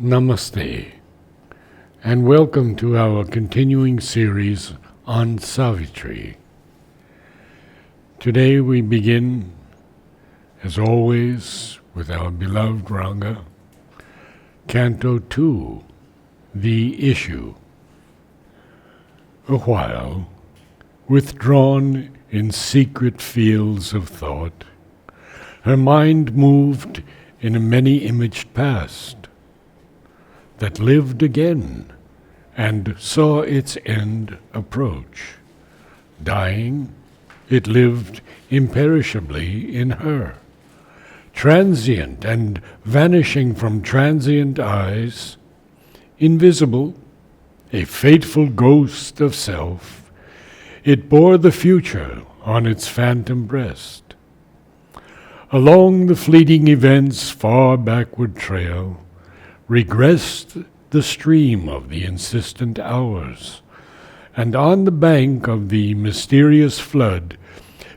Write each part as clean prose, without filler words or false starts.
Namaste, and welcome to our continuing series on Savitri. Today we begin, as always, with our beloved Ranga, Canto 2, The Issue. A while, withdrawn in secret fields of thought, her mind moved in a many-imaged past that lived again and saw its end approach. Dying, it lived imperishably in her, transient and vanishing from transient eyes, invisible, a fateful ghost of self. It bore the future on its phantom breast. Along the fleeting events' far backward trail, regressed the stream of the insistent hours, and on the bank of the mysterious flood,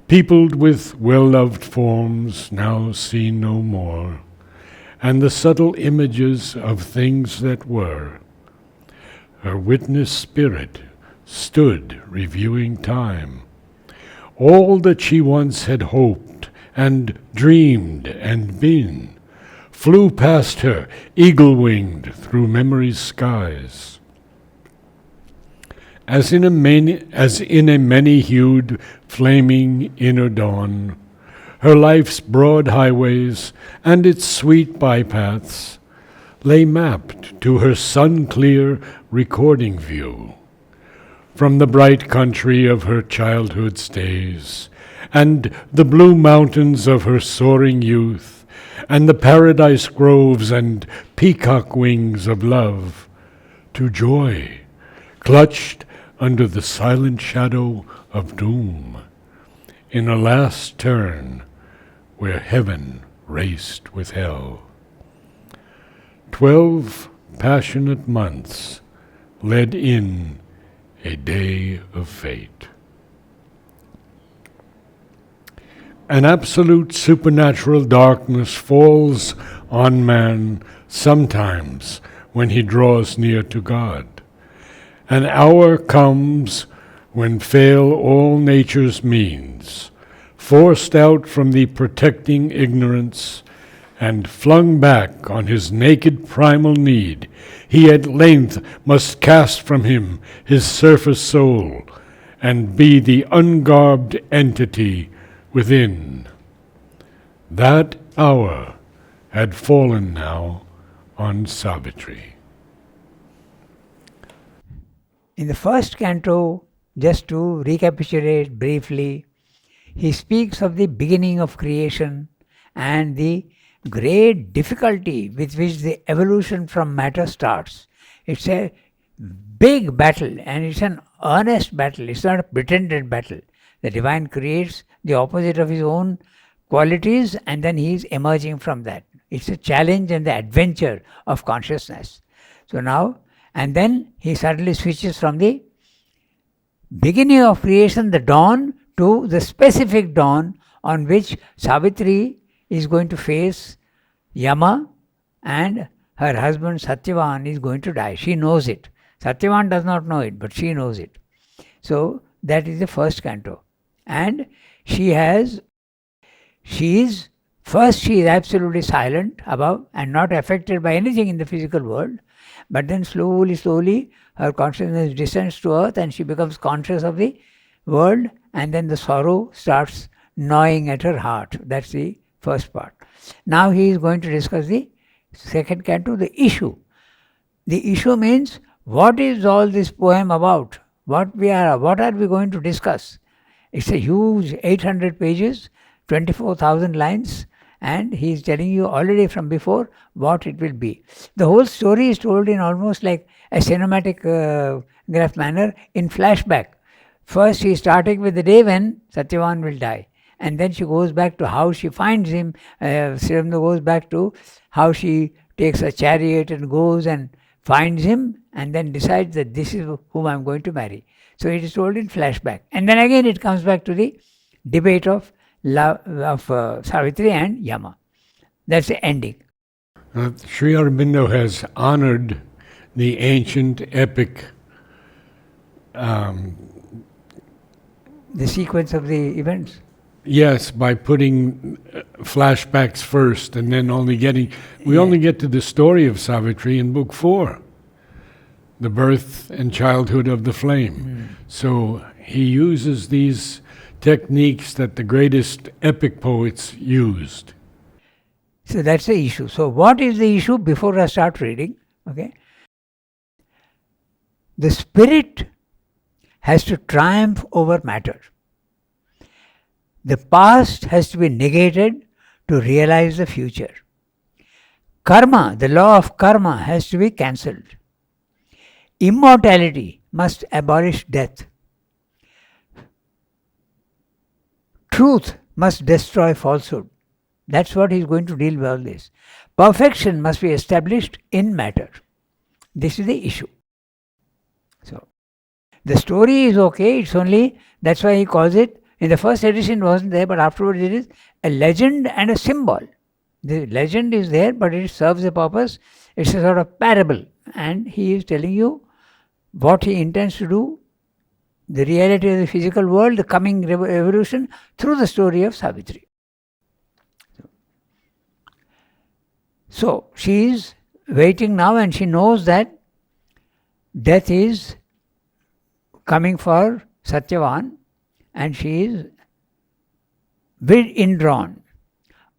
peopled with well-loved forms now seen no more, and the subtle images of things that were, her witness spirit stood reviewing time, all that she once had hoped and dreamed and been, flew past her, eagle-winged through memory's skies. As in a many-hued, flaming inner dawn, her life's broad highways and its sweet bypaths lay mapped to her sun-clear recording view. From the bright country of her childhood's days, and the blue mountains of her soaring youth, and the paradise groves and peacock wings of love, to joy, clutched under the silent shadow of doom, in a last turn where heaven raced with hell. 12 passionate months led in a day of fate. An absolute supernatural darkness falls on man sometimes when he draws near to God. An hour comes when fail all nature's means, forced out from the protecting ignorance and flung back on his naked primal need, he at length must cast from him his surface soul and be the ungarbed entity within. That hour had fallen now on Savitri. In the first canto, just to recapitulate briefly, he speaks of the beginning of creation and the great difficulty with which the evolution from matter starts. It's a big battle, and it's an earnest battle. It's not a pretended battle. The divine creates the opposite of his own qualities, and then he is emerging from that. It's a challenge and the adventure of consciousness. So now, and then he suddenly switches from the beginning of creation, the dawn, to the specific dawn on which Savitri is going to face Yama, and her husband Satyavan is going to die. She knows it. Satyavan does not know it, but she knows it. So that is the first canto. And she is absolutely silent above and not affected by anything in the physical world. But then slowly, her consciousness descends to earth and she becomes conscious of the world, and then the sorrow starts gnawing at her heart. That's the first part. Now he is going to discuss the second canto, the issue. The issue means, what is all this poem about? What are we going to discuss? It's a huge 800 pages, 24,000 lines, and he is telling you already from before what it will be. The whole story is told in almost like a cinematic graph manner in flashback. First he is starting with the day when Satyavan will die, and then she goes back to how she finds him. Srimna goes back to how she takes a chariot and goes and finds him, and then decides that this is whom I am going to marry. So it is told in flashback. And then again it comes back to the debate of Savitri and Yama. That's the ending. Sri Aurobindo has honored the ancient epic, The sequence of the events. yes, by putting flashbacks first and then only get to the story of Savitri in book 4, the birth and childhood of the flame. So he uses these techniques that the greatest epic poets used. So that's the issue. So what is the issue before I start reading? Okay. The spirit has to triumph over matter. The past has to be negated to realize the future. Karma, the law of karma, has to be cancelled. Immortality must abolish death. Truth must destroy falsehood. That's what he's going to deal with all this. Perfection must be established in matter. This is the issue. So, the story is okay, it's only, that's why he calls it, in the first edition it wasn't there, but afterwards it is a legend and a symbol. The legend is there, but it serves a purpose. It's a sort of parable. And he is telling you what he intends to do, the reality of the physical world, the coming evolution, through the story of Savitri. So, she is waiting now and she knows that death is coming for Satyavan and she is indrawn,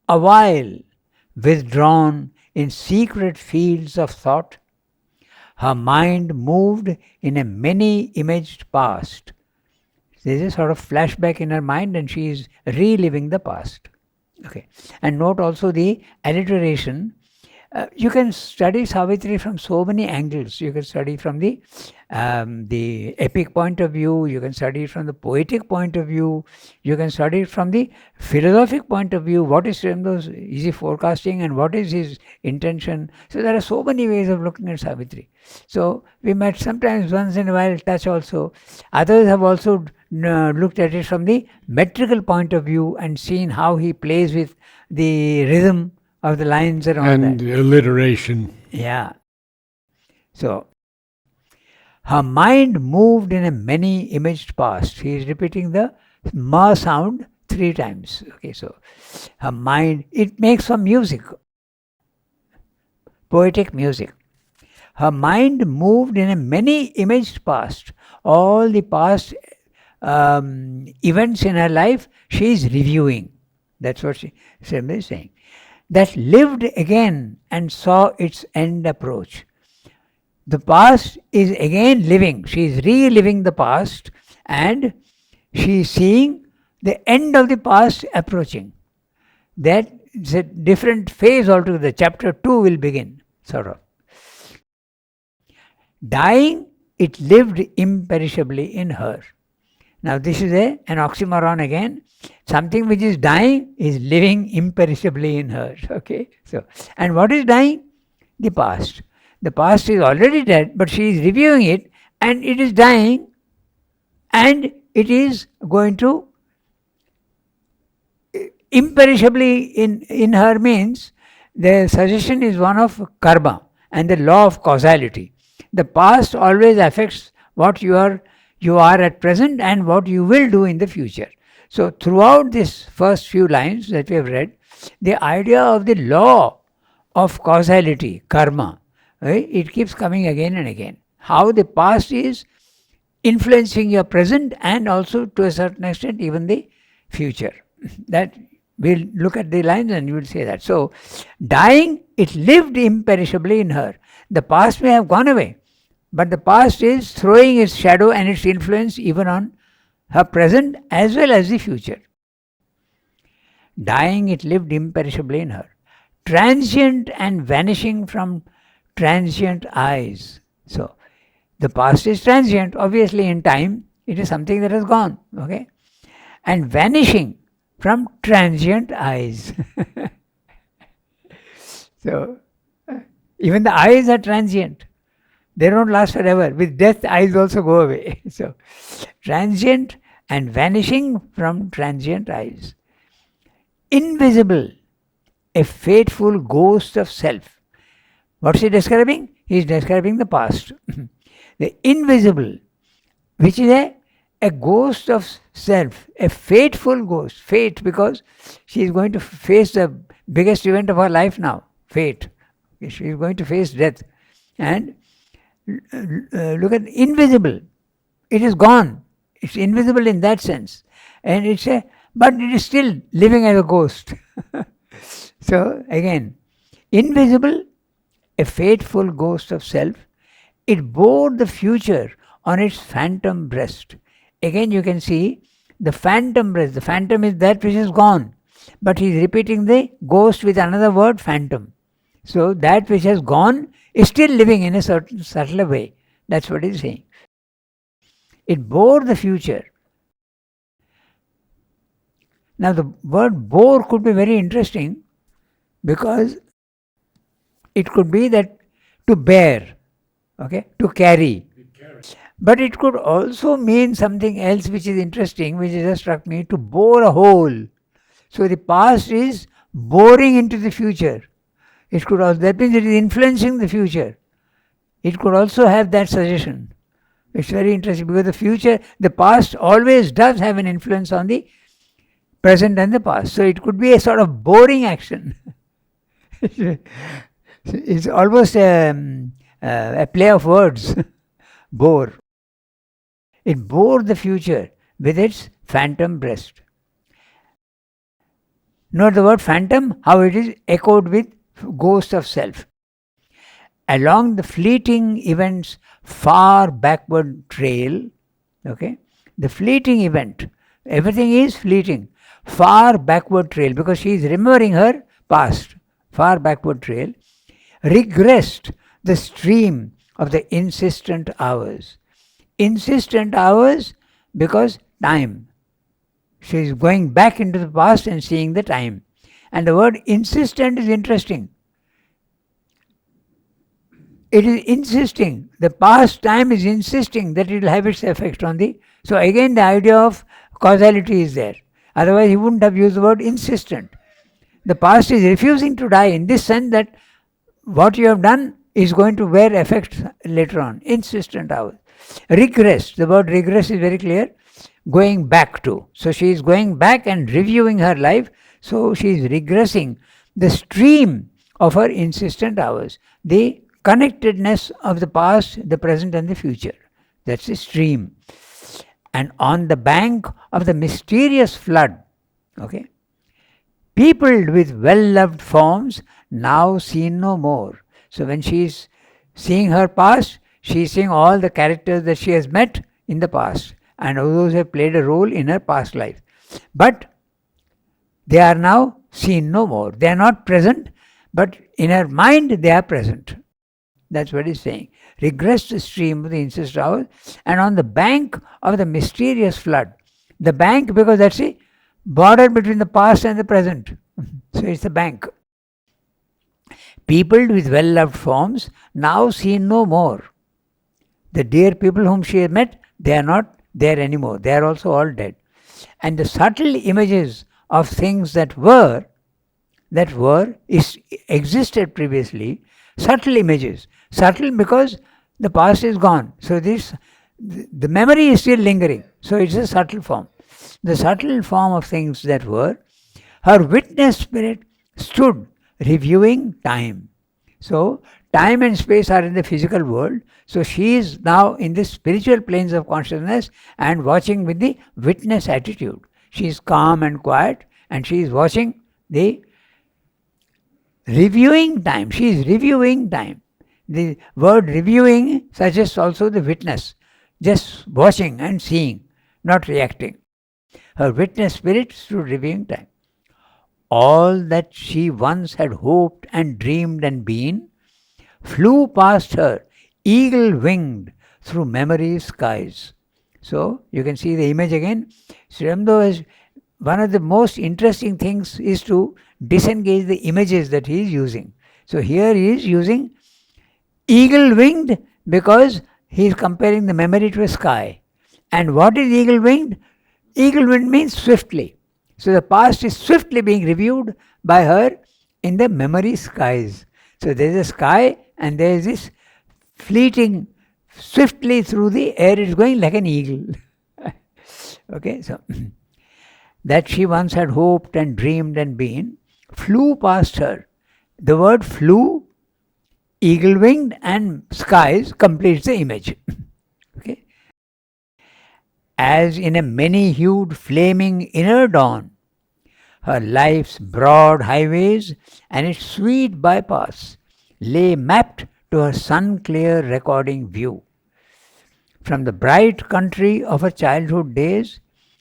a while withdrawn in secret fields of thought. Her mind moved in a many-imaged past. There is a sort of flashback in her mind and she is reliving the past. Okay. And note also the alliteration. You can study Savitri from so many angles. You can study from the epic point of view, you can study it from the poetic point of view, you can study it from the philosophic point of view. What is Srimdo's easy forecasting and what is his intention? So there are so many ways of looking at Savitri. So we might sometimes once in a while touch also. Others have also looked at it from the metrical point of view and seen how he plays with the rhythm of the lines and all and that. alliteration. Yeah. So, her mind moved in a many-imaged past. He is repeating the ma sound 3 times. Okay, so her mind, it makes some music, poetic music. Her mind moved in a many-imaged past. All the past events in her life, she is reviewing. That's what she is saying. That lived again and saw its end approach. The past is again living. She is reliving the past and she is seeing the end of the past approaching. That is a different phase altogether. Chapter 2 will begin, sort of. Dying, it lived imperishably in her. Now this is an oxymoron again. Something which is dying is living imperishably in her. Okay. So, and what is dying? The past. The past is already dead, but she is reviewing it and it is dying and it is going to imperishably in her means the suggestion is one of karma and the law of causality. The past always affects what you are at present and what you will do in the future. So throughout this first few lines that we have read, the idea of the law of causality, karma, right, it keeps coming again and again. How the past is influencing your present and also to a certain extent even the future. That we'll look at the lines and you will say that. So dying, it lived imperishably in her. The past may have gone away, but the past is throwing its shadow and its influence even on her present as well as the future. Dying, it lived imperishably in her. Transient and vanishing from transient eyes. So, the past is transient, obviously in time, it is something that has gone, okay? And vanishing from transient eyes. So, even the eyes are transient. They don't last forever. With death, eyes also go away. So, transient and vanishing from transient eyes. Invisible, a fateful ghost of self. What's he describing? He is describing the past. The invisible, which is a ghost of self, a fateful ghost. Fate, because she is going to face the biggest event of her life now. Fate. She is going to face death. And look at invisible. It is gone. It's invisible in that sense. And but it is still living as a ghost. So again, invisible, a fateful ghost of self, it bore the future on its phantom breast. Again you can see the phantom breast. The phantom is that which is gone. But he is repeating the ghost with another word, phantom. So that which has gone is still living in a certain subtle way. That's what he is saying. It bore the future. Now the word bore could be very interesting, because it could be that to bear, to carry. But it could also mean something else which is interesting, which just struck me, to bore a hole. So the past is boring into the future. It could also, that means it is influencing the future. It could also have that suggestion. It's very interesting, because the past always does have an influence on the present and the past. So it could be a sort of boring action. It's almost a play of words. Bore. It bore the future with its phantom breast. Note the word phantom, how it is echoed with ghost of self. Along the fleeting event's far backward trail, the fleeting event, everything is fleeting, far backward trail, because she is remembering her past, far backward trail, regressed the stream of the insistent hours. Insistent hours because time. She is going back into the past and seeing the time. And the word insistent is interesting. It is insisting. The past time is insisting that it will have its effect on the... So again the idea of causality is there. Otherwise he wouldn't have used the word insistent. The past is refusing to die in this sense that what you have done is going to bear effect later on. Insistent hours. Regress. The word regress is very clear. Going back to. So she is going back and reviewing her life. So she is regressing the stream of her insistent hours. The connectedness of the past, the present and the future. That's the stream. And on the bank of the mysterious flood, peopled with well-loved forms, now seen no more. So when she is seeing her past, she is seeing all the characters that she has met in the past, and those have played a role in her past life. But they are now seen no more. They are not present, but in her mind they are present. That's what he's saying. Regress the stream of the insistent hours, and on the bank of the mysterious flood. The bank, because that's the border between the past and the present. So it's the bank. Peopled with well-loved forms, now seen no more. The dear people whom she had met, they are not there anymore. They are also all dead. And the subtle images of things that existed previously, subtle images. Subtle because the past is gone. So the memory is still lingering. So it's a subtle form. The subtle form of things that were, her witness spirit stood reviewing time. So time and space are in the physical world. So she is now in the spiritual planes of consciousness and watching with the witness attitude. She is calm and quiet and she is watching the reviewing time. She is reviewing time. The word reviewing suggests also the witness, just watching and seeing, not reacting. Her witness spirit stood reviewing time. All that she once had hoped and dreamed and been flew past her, eagle-winged, through memory's skies. So, you can see the image again. Sri Aurobindo is one of the most interesting things is to disengage the images that he is using. So, here he is using eagle-winged because he is comparing the memory to a sky. And what is eagle-winged? Eagle-winged means swiftly. So the past is swiftly being reviewed by her in the memory skies. So there is a sky and there is this fleeting swiftly through the air, it's going like an eagle. Okay, so that she once had hoped and dreamed and been, flew past her. The word flew, eagle-winged and skies completes the image. Okay, as in a many-hued flaming inner dawn, her life's broad highways and its sweet bypass lay mapped to her sun-clear recording view. From the bright country of her childhood days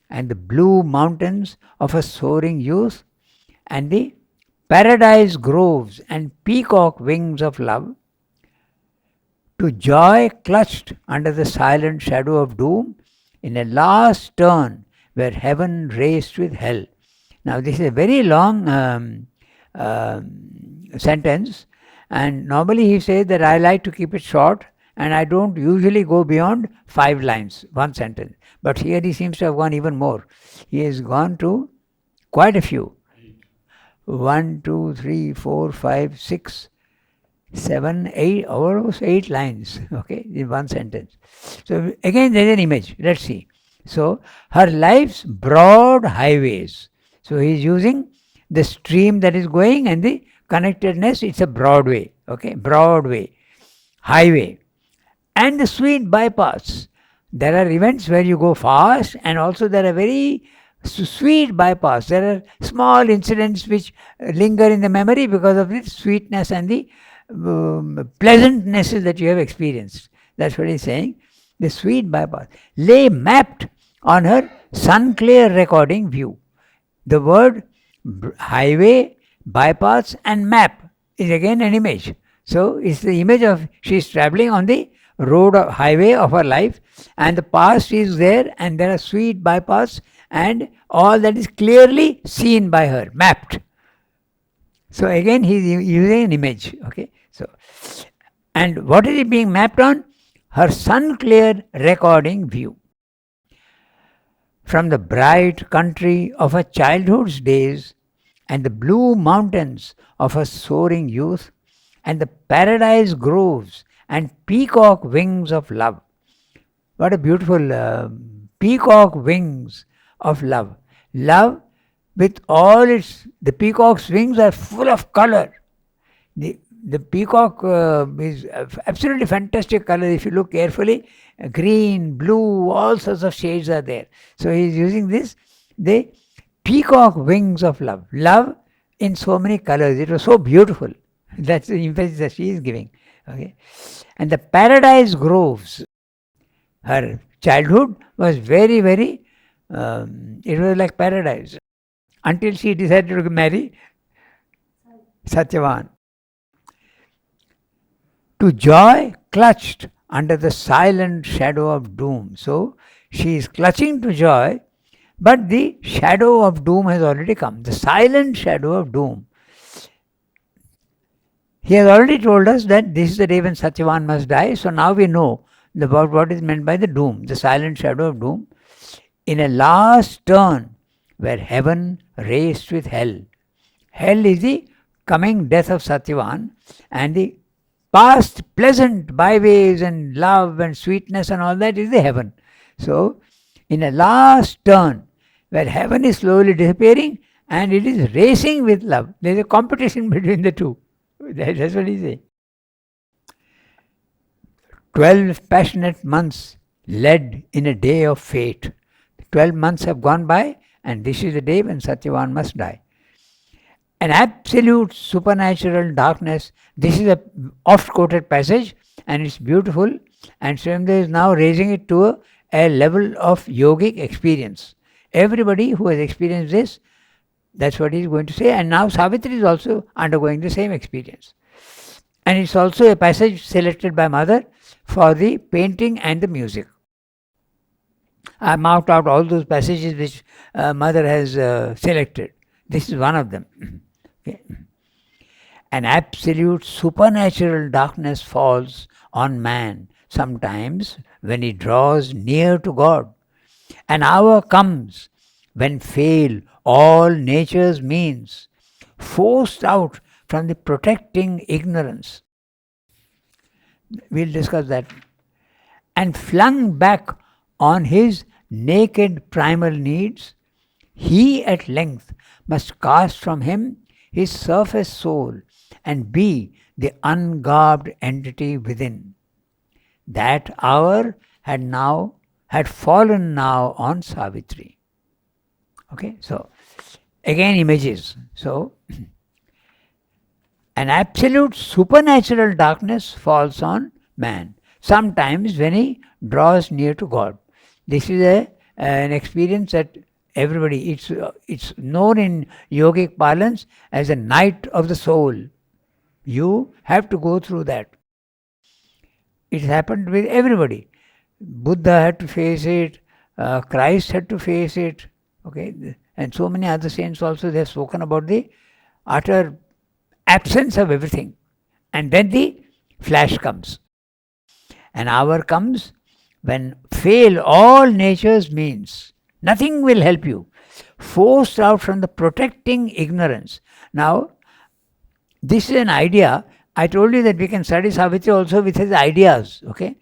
and the blue mountains of her soaring youth and the paradise groves and peacock wings of love, to joy clutched under the silent shadow of doom in a last turn where heaven raced with hell. Now this is a very long sentence, and normally he says that I like to keep it short and I don't usually go beyond 5 lines, one sentence. But here he seems to have gone even more. He has gone to quite a few. 1, 2, 3, 4, 5, 6, 7, 8, almost 8 lines, okay, in one sentence. So again there is an image. Let's see. So her life's broad highways. So he is using the stream that is going and the connectedness, it's a Broadway, okay, Broadway, highway. And the sweet bypass. There are events where you go fast, and also there are very sweet bypass. There are small incidents which linger in the memory because of the sweetness and the pleasantness that you have experienced. That's what he's saying. The sweet bypass lay mapped on her sun-clear recording view. The word highway, bypass and map is again an image. So it's the image of she's traveling on the road or highway of her life, and the past is there, and there are sweet bypass, and all that is clearly seen by her, mapped. So again he is using an image. Okay. So, and what is it being mapped on? Her sun-clear recording view. From the bright country of her childhood's days and the blue mountains of her soaring youth and the paradise groves and peacock wings of love. What a beautiful peacock wings of love. Love with all its, the peacock's wings are full of color. The peacock is absolutely fantastic color. If you look carefully, green, blue, all sorts of shades are there. So he is using this, the peacock wings of love. Love in so many colors. It was so beautiful. That's the impression that she is giving. Okay, and the paradise groves. Her childhood was very, very. It was like paradise until she decided to marry Satyavan. To joy clutched under the silent shadow of doom. So she is clutching to joy, but the shadow of doom has already come. The silent shadow of doom. He has already told us that this is the day when Satyavan must die. So now we know about what is meant by the doom, the silent shadow of doom. In a last turn where heaven raced with hell. Hell is the coming death of Satyavan, and the past pleasant byways and love and sweetness and all that is the heaven. So in a last turn where heaven is slowly disappearing and it is racing with love. There is a competition between the two. That's what he says. 12 passionate months led in a day of fate. 12 months have gone by, and this is the day when Satyavan must die. An absolute supernatural darkness. This is a oft-quoted passage, and it's beautiful. And Swamdev is now raising it to a level of yogic experience. Everybody who has experienced this, that's what he's going to say. And now Savitri is also undergoing the same experience. And it's also a passage selected by Mother for the painting and the music. I marked out all those passages which Mother has selected. This is one of them. Okay. An absolute supernatural darkness falls on man sometimes when he draws near to God. An hour comes when fail all nature's means, forced out from the protecting ignorance. We'll discuss that. And flung back on his naked primal needs, he at length must cast from him his surface soul and be the ungarbed entity within. That hour had fallen now on Savitri. Okay, so again images. So an absolute supernatural darkness falls on man, sometimes when he draws near to God. This is an experience that everybody, it's known in yogic parlance as a night of the soul. You have to go through that. It happened with everybody. Buddha had to face it, Christ had to face it, okay, and so many other saints also, they have spoken about the utter absence of everything. And then the flash comes. An hour comes when fail all nature's means. Nothing will help you. Forced out from the protecting ignorance. Now, this is an idea. I told you that we can study Savitri also with his ideas. Okay,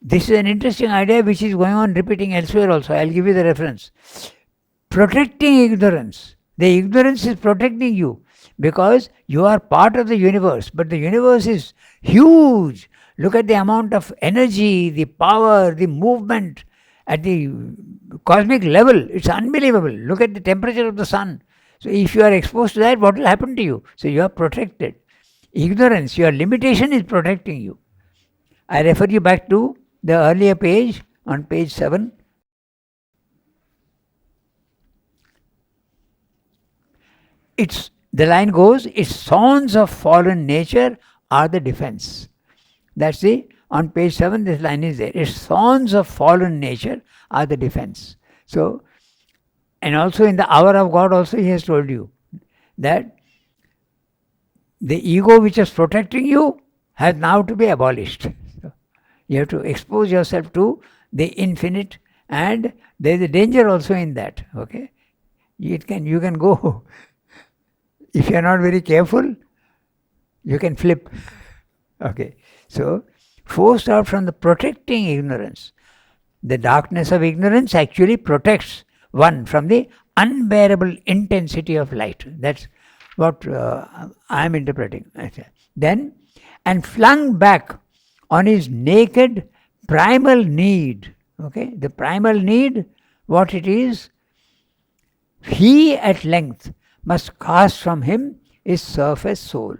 this is an interesting idea which is going on repeating elsewhere also. I'll give you the reference. Protecting ignorance. The ignorance is protecting you because you are part of the universe. But the universe is huge. Look at the amount of energy, the power, the movement at the cosmic level. It's unbelievable. Look at the temperature of the sun. So if you are exposed to that, what will happen to you? So you are protected. Ignorance, your limitation is protecting you. I refer you back to the earlier page, on page 7. The line goes, its thorns of fallen nature are the defense. That's on page 7, this line is there. Its thorns of fallen nature are the defense. So, and also in the hour of God also he has told you that the ego which is protecting you has now to be abolished. So you have to expose yourself to the infinite, and there is a danger also in that. Okay, you can go. If you are not very careful, you can flip. Okay, so forced out from the protecting ignorance. The darkness of ignorance actually protects one from the unbearable intensity of light. That's what I am interpreting. Then, and flung back on his naked primal need. Okay, the primal need, what it is, he at length must cast from him his surface soul.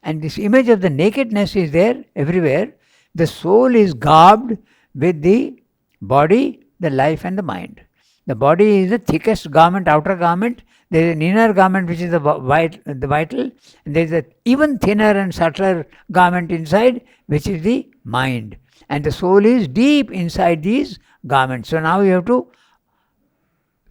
And this image of the nakedness is there everywhere. The soul is garbed with the body, the life and the mind. The body is the thickest garment, outer garment. There is an inner garment which is the vital. And there is an even thinner and subtler garment inside which is the mind. And the soul is deep inside these garments. So now you have to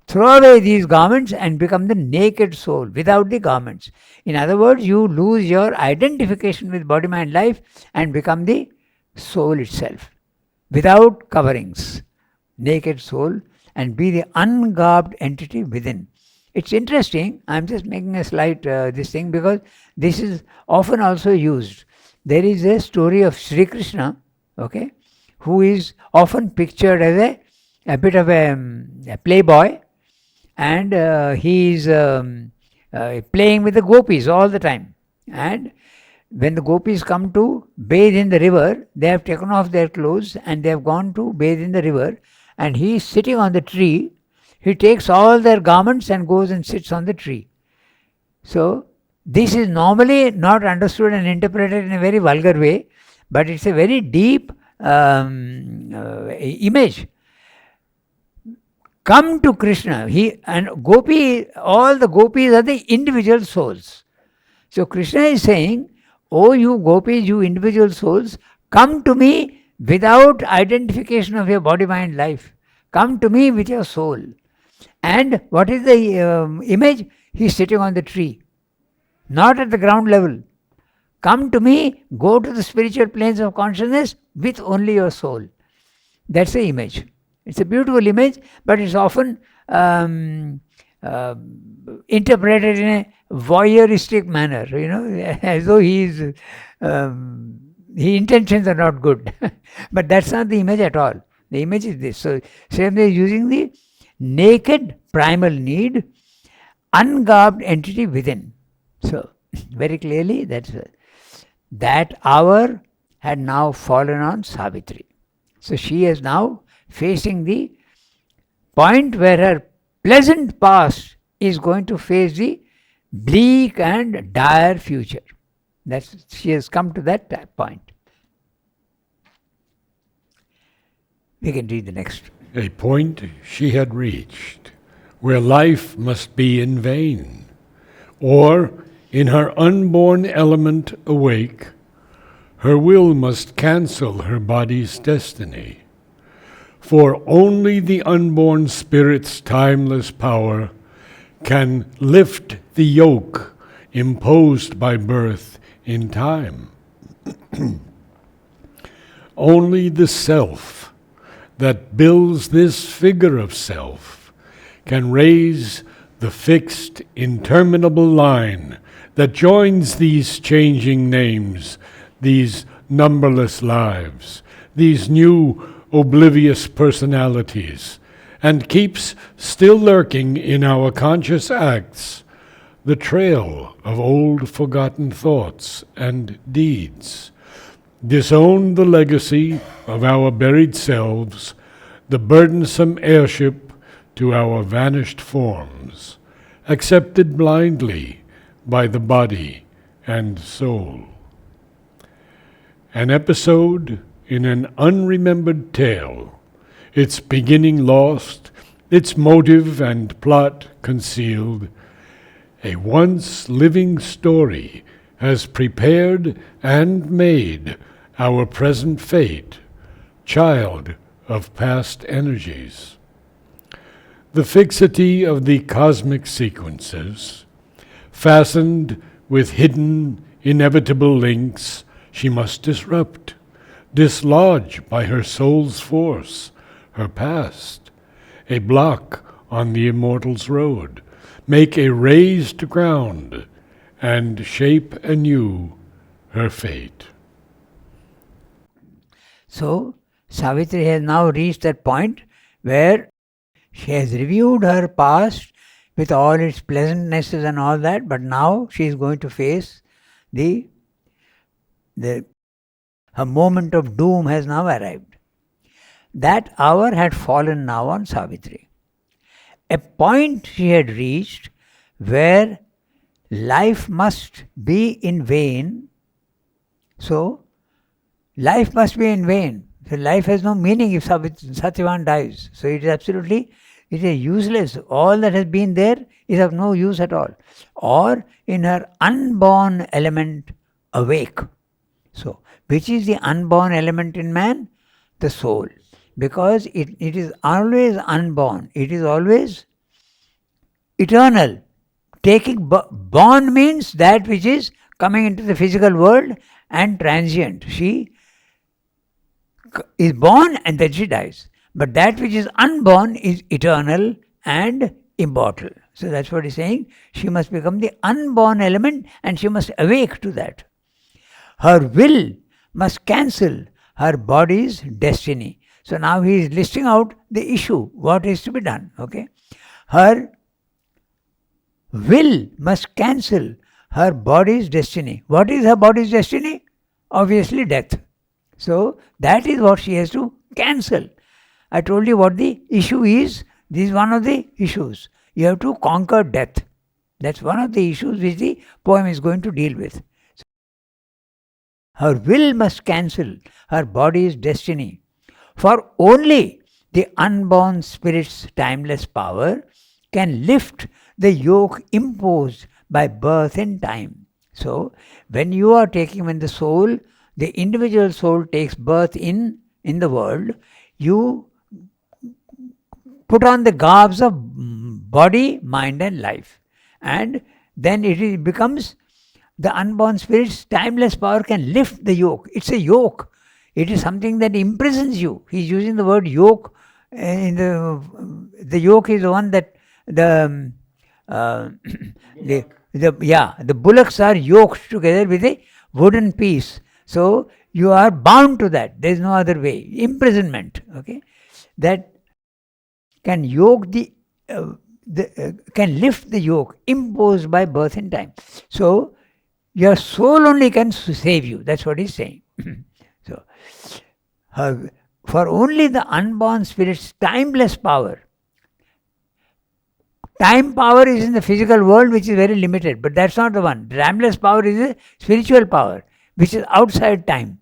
throw away these garments and become the naked soul without the garments. In other words, you lose your identification with body, mind, life and become the soul itself without coverings. Naked soul, and be the ungarbed entity within. It's interesting. I'm just making a slight this thing because this is often also used. There is a story of Sri Krishna, okay, who is often pictured as a bit of a playboy, and he is playing with the gopis all the time. And when the gopis come to bathe in the river, they have taken off their clothes and they have gone to bathe in the river, and he is sitting on the tree. He takes all their garments and goes and sits on the tree. So this is normally not understood and interpreted in a very vulgar way, but it's a very deep image. Come to Krishna. All the gopis are the individual souls. So Krishna is saying, oh you gopis, you individual souls, come to me without identification of your body, mind, life. Come to me with your soul. And what is the image? He is sitting on the tree, not at the ground level. Come to me, go to the spiritual planes of consciousness with only your soul. That's the image. It's a beautiful image, but it's often interpreted in a voyeuristic manner, as though he is The intentions are not good. But that's not the image at all. The image is this. So Sri is using the naked primal need, ungarbed entity within. So very clearly that hour had now fallen on Savitri. So she is now facing the point where her pleasant past is going to face the bleak and dire future. She has come to that point. We can read the next. A point she had reached, where life must be in vain, or, in her unborn element awake, her will must cancel her body's destiny. For only the unborn spirit's timeless power can lift the yoke imposed by birth in time. Only the self that builds this figure of self can raise the fixed, interminable line that joins these changing names, these numberless lives, these new oblivious personalities, and keeps still lurking in our conscious acts the trail of old forgotten thoughts and deeds. Disown the legacy of our buried selves, the burdensome heirship to our vanished forms, accepted blindly by the body and soul. An episode in an unremembered tale, its beginning lost, its motive and plot concealed, a once living story has prepared and made our present fate, child of past energies. The fixity of the cosmic sequences, fastened with hidden, inevitable links, she must disrupt, dislodge by her soul's force, her past, a block on the immortal's road, make a raised ground, and shape anew her fate. So, Savitri has now reached that point where she has reviewed her past with all its pleasantnesses and all that, but now she is going to face her moment of doom has now arrived. That hour had fallen now on Savitri. A point she had reached where life must be in vain. So, life must be in vain. So life has no meaning if Satyavan dies. So it is useless. All that has been there is of no use at all. Or in her unborn element awake. So, which is the unborn element in man? The soul. Because it is always unborn. It is always eternal. Born means that which is coming into the physical world and transient. She is born and then she dies. But that which is unborn is eternal and immortal. So that's what he's saying. She must become the unborn element and she must awake to that. Her will must cancel her body's destiny. So now he is listing out the issue, what is to be done. Okay, her will must cancel her body's destiny. What is her body's destiny? Obviously death. So that is what she has to cancel. I told you what the issue is. This is one of the issues. You have to conquer death. That's one of the issues which the poem is going to deal with. Her will must cancel her body's destiny. For only the unborn spirit's timeless power can lift the yoke imposed by birth in time. So, when the soul, the individual soul takes birth in the world, you put on the garbs of body, mind and life. And then it becomes the unborn spirit's timeless power can lift the yoke. It's a yoke. It is something that imprisons you. He's using the word yoke. The yoke is the one that the bullocks are yoked together with a wooden piece. So you are bound to that. There is no other way. Imprisonment, okay, that can can lift the yoke imposed by birth and time. So your soul only can save you. That's what he's saying. So, for only the unborn spirit's timeless power. Time power is in the physical world, which is very limited, but that's not the one. Timeless power is a spiritual power, which is outside time.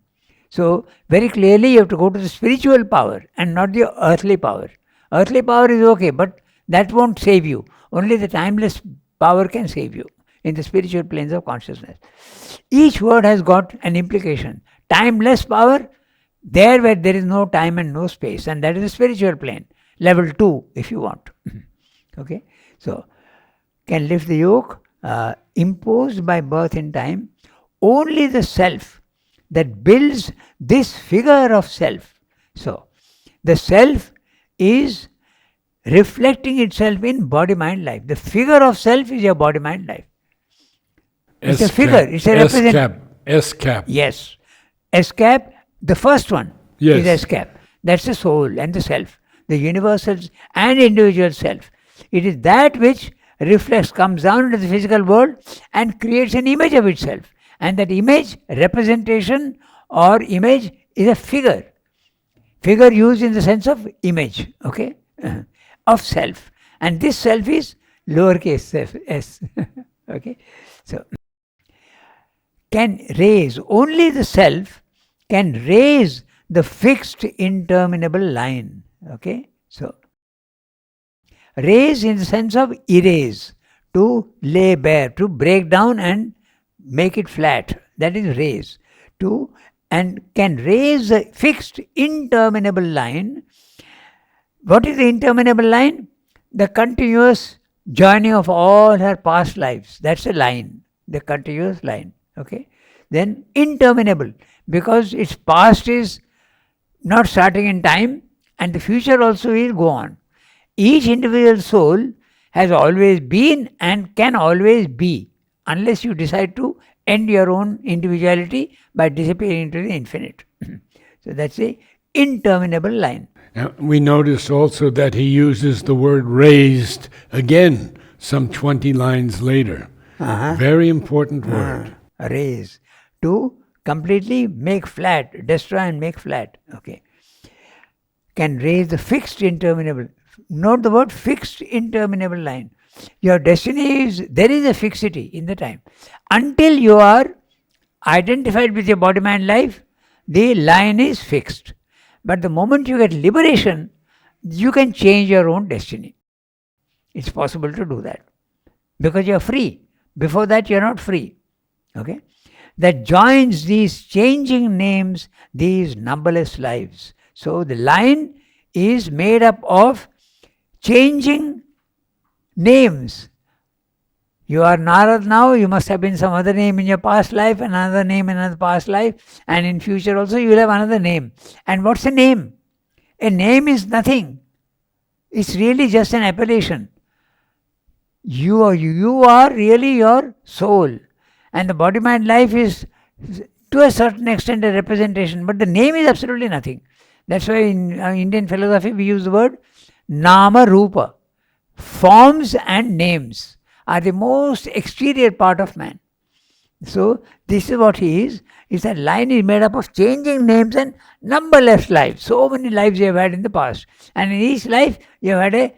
So, very clearly you have to go to the spiritual power and not the earthly power. Earthly power is okay, but that won't save you. Only the timeless power can save you in the spiritual planes of consciousness. Each word has got an implication. Timeless power, there where there is no time and no space, and that is the spiritual plane. Level 2, if you want. Okay? So, can lift the yoke imposed by birth and time. Only the self that builds this figure of self. So, the self is reflecting itself in body-mind life. The figure of self is your body-mind life. It's a figure. It's a representation. S-cap. Yes. S-cap, the first one Yes. is S-cap. That's the soul and the self, the universal and individual self. It is that which reflects, comes down into the physical world and creates an image of itself. And that image, representation or image, is a figure. Figure used in the sense of image, okay, of self. And this self is lowercase self, s. Okay, so can raise, only the self can raise the fixed interminable line. Okay, so raise in the sense of erase, to lay bare, to break down and make it flat. That is raise. To, and can raise a fixed interminable line. What is the interminable line? The continuous journey of all her past lives. That's a line, the continuous line. Okay. Then interminable, because its past is not starting in time and the future also will go on. Each individual soul has always been and can always be, unless you decide to end your own individuality by disappearing into the infinite. So that's the interminable line. We notice also that he uses the word raised again some 20 lines later. Very important word. Raise. To completely make flat, destroy and make flat. Okay. Can raise the fixed interminable. Note the word fixed interminable line. Your destiny is, there is a fixity in the time. Until you are identified with your body-mind life, the line is fixed. But the moment you get liberation, you can change your own destiny. It's possible to do that. Because you are free. Before that you are not free. Okay? That joins these changing names, these numberless lives. So the line is made up of changing names. You are Narad now, you must have been some other name in your past life, another name in another past life, and in future also you will have another name. And what's a name? A name is nothing. It's really just an appellation. You are really your soul. And the body-mind life is to a certain extent a representation, but the name is absolutely nothing. That's why in Indian philosophy we use the word Nama Rupa. Forms and names are the most exterior part of man. So this is what he is. Is that line is made up of changing names and numberless lives. So many lives you have had in the past. And in each life you have had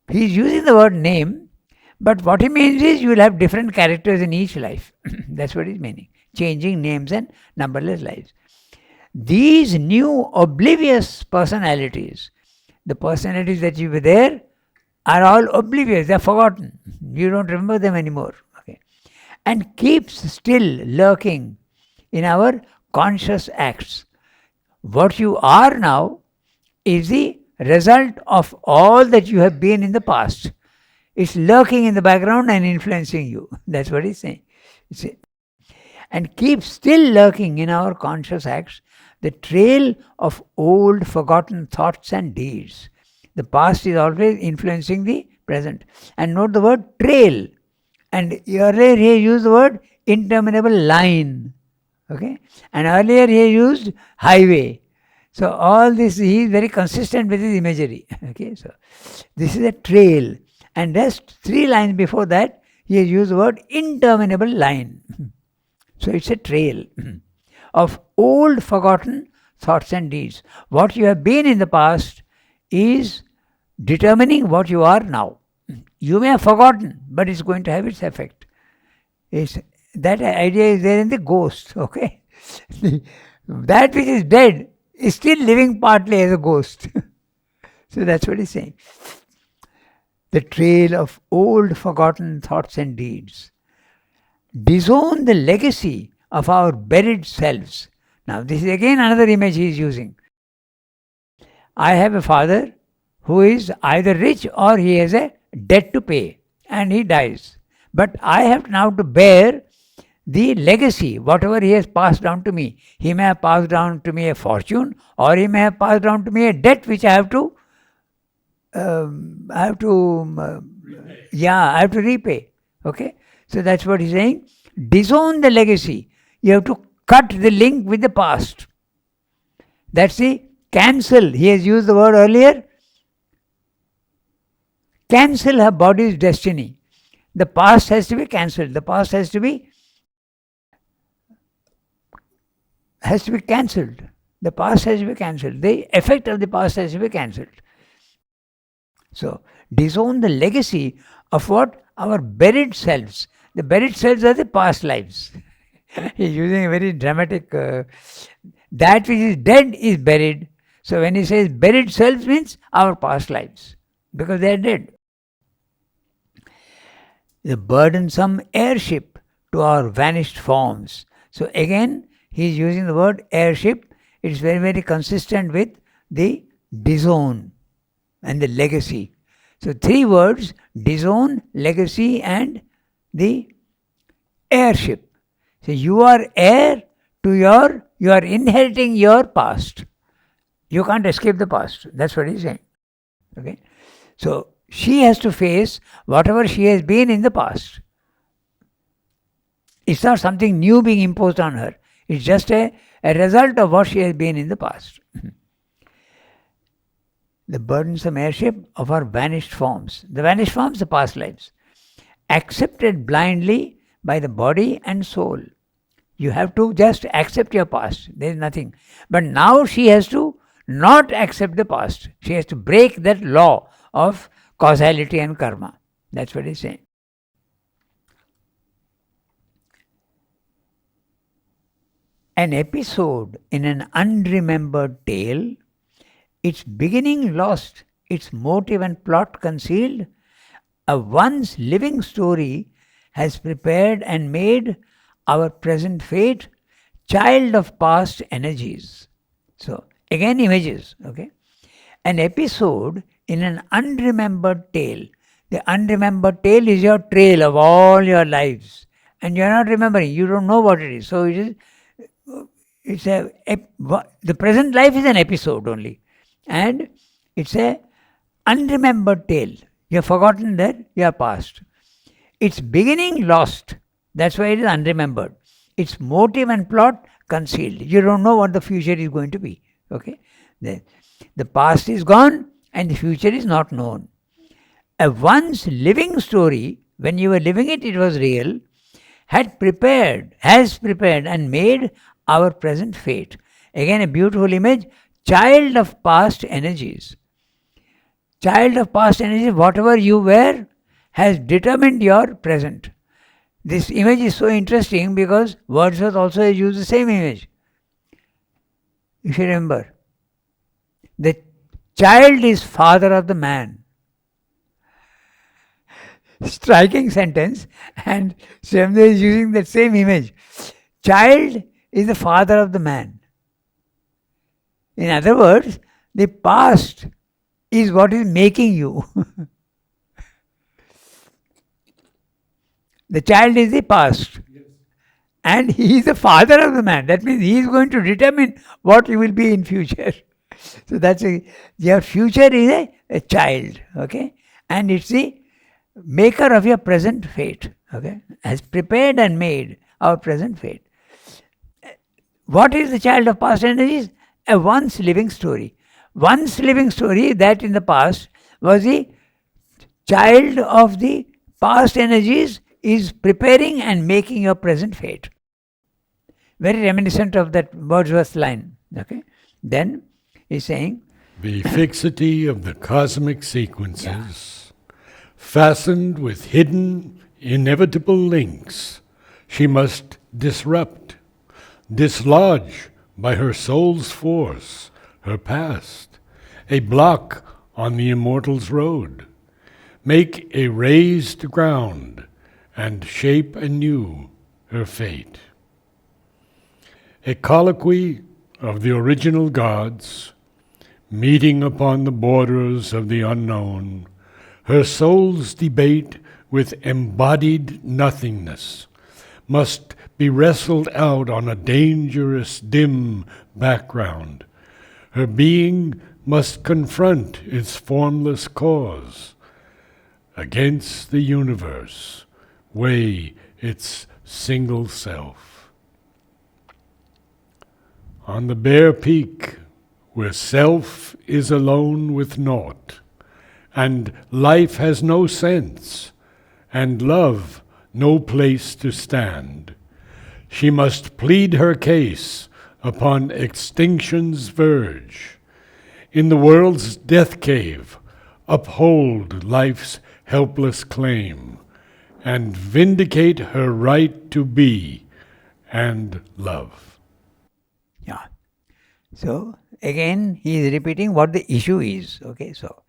he is using the word name, but what he means is you will have different characters in each life. That's what he's meaning. Changing names and numberless lives. These new oblivious personalities, the personalities that you were there, are all oblivious, they are forgotten. You don't remember them anymore. Okay. And keeps still lurking in our conscious acts. What you are now is the result of all that you have been in the past. It's lurking in the background and influencing you. That's what he's saying. And keeps still lurking in our conscious acts the trail of old forgotten thoughts and deeds. The past is always influencing the present. And note the word trail. And earlier he used the word interminable line. Okay? And earlier he used highway. So all this, he is very consistent with his imagery. Okay? So this is a trail. And just 3 lines before that, he has used the word interminable line. So it's a trail of old forgotten thoughts and deeds. What you have been in the past is determining what you are now. You may have forgotten, but it's going to have its effect. That idea is there in the ghost, okay? That which is dead is still living partly as a ghost. So that's what he's saying. The trail of old forgotten thoughts and deeds. Disown the legacy of our buried selves. Now this is again another image he is using. I have a father who is either rich or he has a debt to pay and he dies. But I have now to bear the legacy, whatever he has passed down to me. He may have passed down to me a fortune, or he may have passed down to me a debt which I have to repay. Okay, so that's what he's saying. Disown the legacy. You have to cut the link with the past. That's the cancel. He has used the word earlier. Cancel her body's destiny. The past has to be cancelled. The past has to be cancelled. The past has to be cancelled. The effect of the past has to be cancelled. So, disown the legacy of what? Our buried selves. The buried selves are the past lives. He's using a very dramatic... that which is dead is buried. So, when he says buried selves means our past lives. Because they are dead. The burdensome airship to our vanished forms. So again, he is using the word airship. It is very, very consistent with the disown and the legacy. So 3 words: disown, legacy, and the airship. So you are heir to you are inheriting your past. You can't escape the past. That's what he's saying. Okay. So she has to face whatever she has been in the past. It's not something new being imposed on her. It's just a result of what she has been in the past. The burdensome airship of our vanished forms. The vanished forms, the past lives. Accepted blindly by the body and soul. You have to just accept your past. There is nothing. But now she has to not accept the past. She has to break that law of causality and karma. That's what he's saying. An episode in an unremembered tale, its beginning lost, its motive and plot concealed, a once living story has prepared and made our present fate child of past energies. So, again images, okay? An episode in an unremembered tale. The unremembered tale is your trail of all your lives. And you are not remembering, you don't know what it is. So the present life is an episode only. And it's a unremembered tale. You have forgotten that you are past. Its beginning lost. That's why it is unremembered. Its motive and plot concealed. You don't know what the future is going to be. Okay? The past is gone and the future is not known. A once living story, when you were living it, it was real, has prepared and made our present fate. Again, a beautiful image. Child of past energies. Child of past energies, whatever you were, has determined your present. This image is so interesting because Wordsworth also used the same image. If you remember, the child is father of the man. Striking sentence, and Swamdev is using that same image. Child is the father of the man. In other words, the past is what is making you. The child is the past. Yes. And he is the father of the man. That means he is going to determine what you will be in future. So that's your future is a child. Okay? And it's the maker of your present fate. Okay? Has prepared and made our present fate. what is the child of past energies? A once living story. Once living story that in the past was the child of the past energies is preparing and making your present fate. Very reminiscent of that Wordsworth line. Okay. Then he's saying, the fixity of the cosmic sequences, fastened with hidden, inevitable links, she must disrupt, dislodge by her soul's force, her past, a block on the immortal's road, make a raised ground, and shape anew her fate. A colloquy of the original gods, meeting upon the borders of the unknown, her soul's debate with embodied nothingness must be wrestled out on a dangerous, dim background. Her being must confront its formless cause. Against the universe, weigh its single self. On the bare peak, where self is alone with naught, and life has no sense, and love no place to stand, she must plead her case upon extinction's verge. In the world's death cave, uphold life's helpless claim, and vindicate her right to be and love. yeah. So again, he is repeating what the issue is. Okay, so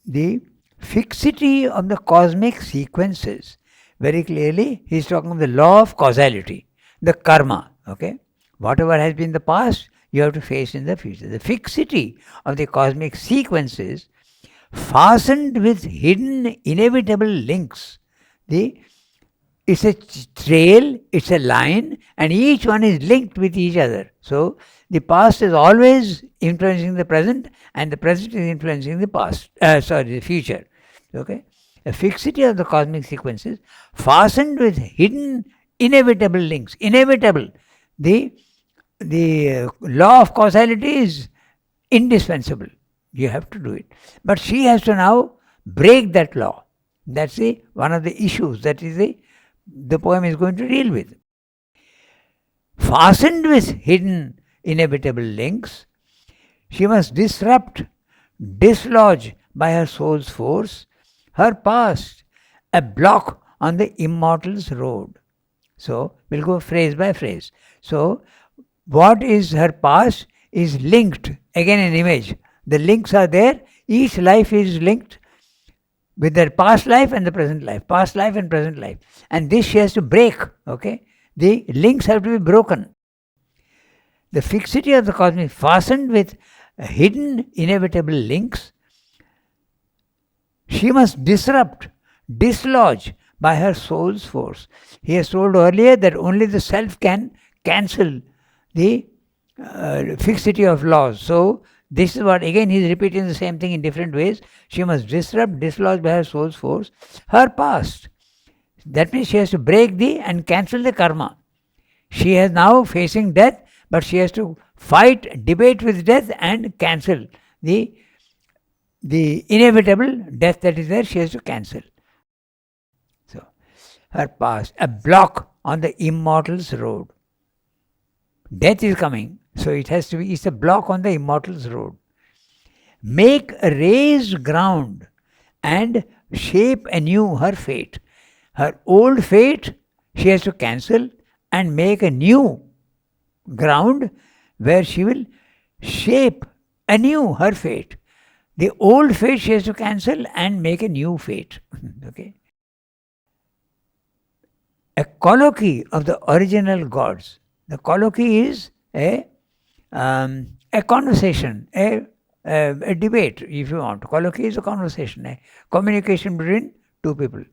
the fixity of the cosmic sequences, very clearly he is talking of the law of causality, the karma. Okay, whatever has been the past, you have to face in the future. The fixity of the cosmic sequences, fastened with hidden inevitable links. It's a trail, it's a line, and each one is linked with each other. So the past is always influencing the present, and the present is influencing the the future. Okay, a fixity of the cosmic sequences, fastened with hidden inevitable links. Inevitable. The law of causality is indispensable. You have to do it. But she has to now break that law. That's one of the issues that is the poem is going to deal with. Fastened with hidden inevitable links, she must disrupt, dislodge by her soul's force her past, a block on the immortal's road. So we'll go phrase by phrase. So what is her past is linked, again an image. The links are there, each life is linked with their past life and the present life, past life and present life. And this she has to break, okay? The links have to be broken. The fixity of the cosmic, fastened with hidden inevitable links, she must disrupt, dislodge by her soul's force. He has told earlier that only the self can cancel the fixity of laws. So this is what, again, he is repeating the same thing in different ways. She must disrupt, dislodge by her soul's force her past. That means she has to break and cancel the karma. She is now facing death, but she has to fight, debate with death and cancel the inevitable death that is there. She has to cancel. So, her past, a block on the immortal's road. Death is coming, so it's a block on the immortal's road. Make a raised ground and shape anew her fate. Her old fate she has to cancel and make a new ground where she will shape anew her fate. The old fate she has to cancel and make a new fate. Okay. A colloquy of the original gods. The colloquy is a conversation, a debate, if you want. Colloquy is a conversation, a communication between two people.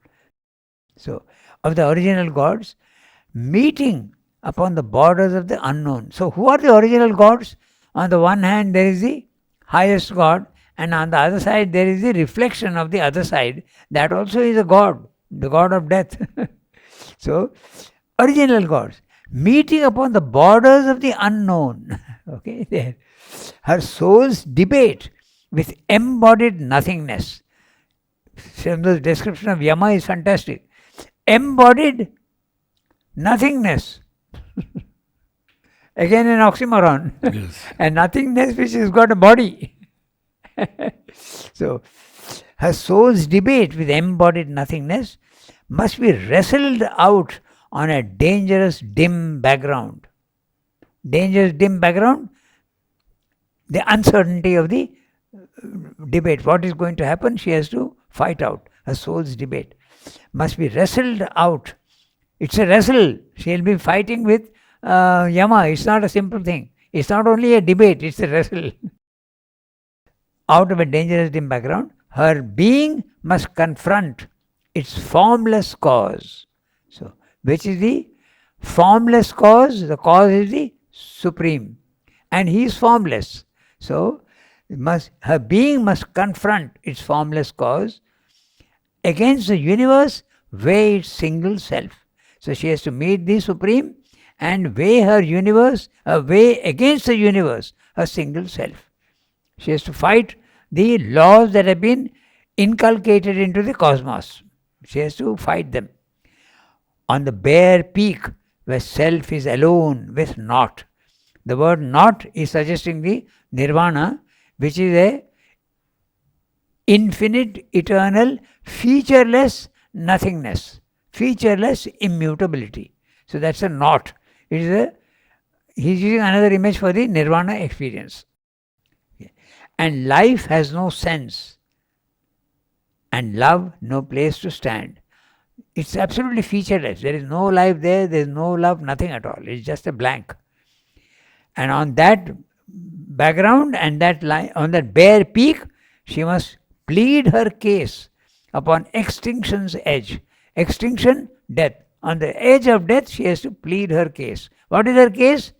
So, of the original gods, meeting upon the borders of the unknown. So, who are the original gods? On the one hand, there is the highest God, and on the other side, there is the reflection of the other side. That also is a god, the god of death. So, Original gods, meeting upon the borders of the unknown. Okay, there. Her souls debate with embodied nothingness. Srimada's description of Yama is fantastic. Embodied nothingness. Again an oxymoron. Yes. And nothingness which has got a body. So, her soul's debate with embodied nothingness must be wrestled out on a dangerous dim background. Dangerous dim background, the uncertainty of the debate. What is going to happen? She has to fight out. Her soul's debate must be wrestled out. It's a wrestle. She'll be fighting with Yama. It's not a simple thing. It's not only a debate, it's a wrestle. Out of a dangerous dim background, her being must confront its formless cause. So, which is the formless cause? The cause is the Supreme. And he is formless. So, her being must confront its formless cause against the universe, weigh its single self. So, she has to meet the Supreme and weigh her universe, weigh against the universe, her single self. She has to fight the laws that have been inculcated into the cosmos. She has to fight them. On the bare peak where self is alone with naught. The word naught is suggesting the nirvana, which is a infinite, eternal, featureless nothingness, featureless immutability. So that's a naught. It is he's using another image for the nirvana experience. And life has no sense, and love no place to stand. It's absolutely featureless. There is no life there is no love, nothing at all. It's just a blank. And on that background and on that bare peak, she must plead her case upon extinction's edge. Extinction, death. On the edge of death, she has to plead her case. What is her case?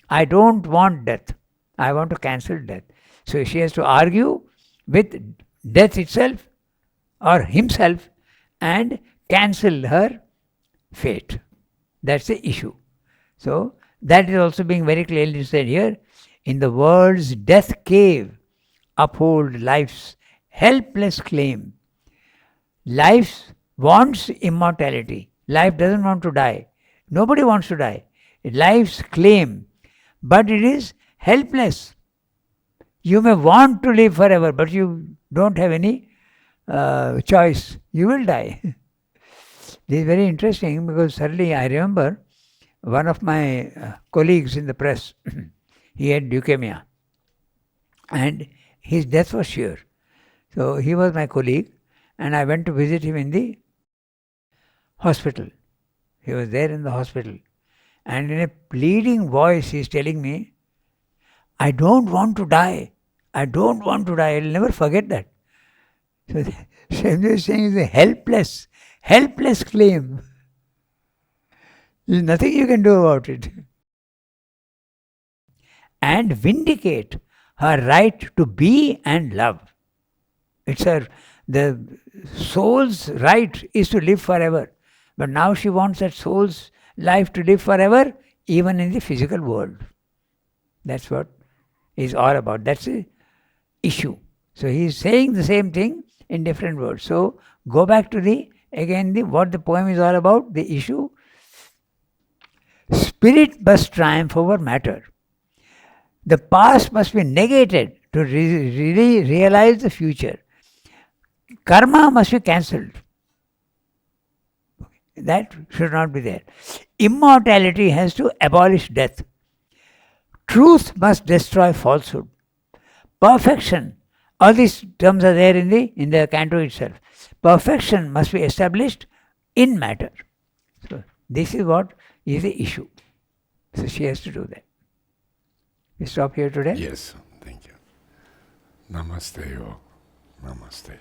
I don't want death. I want to cancel death. So she has to argue with death itself or himself and cancel her fate. That's the issue. So that is also being very clearly said here. In the world's death cave, uphold life's helpless claim. Life wants immortality. Life doesn't want to die. Nobody wants to die. Life's claim. But it is helpless. You may want to live forever, but you don't have any choice. You will die. This is very interesting because suddenly I remember one of my colleagues in the press, he had leukemia and his death was sure. So he was my colleague and I went to visit him in the hospital. He was there in the hospital and in a pleading voice he is telling me, I don't want to die. I don't want to die. I'll never forget that. So Shamji is saying it's a helpless claim. There's nothing you can do about it. And vindicate her right to be and love. The soul's right is to live forever. But now she wants that soul's life to live forever, even in the physical world. That's what is all about. That's the issue. So he is saying the same thing in different words. So go back to what the poem is all about, the issue. Spirit must triumph over matter. The past must be negated to really realize the future. Karma must be cancelled. That should not be there. Immortality has to abolish death. Truth must destroy falsehood. Perfection, all these terms are there in the canto itself. Perfection must be established in matter. So this is what is the issue. So she has to do that. We stop here today? Yes, thank you. Namaste, Namaste.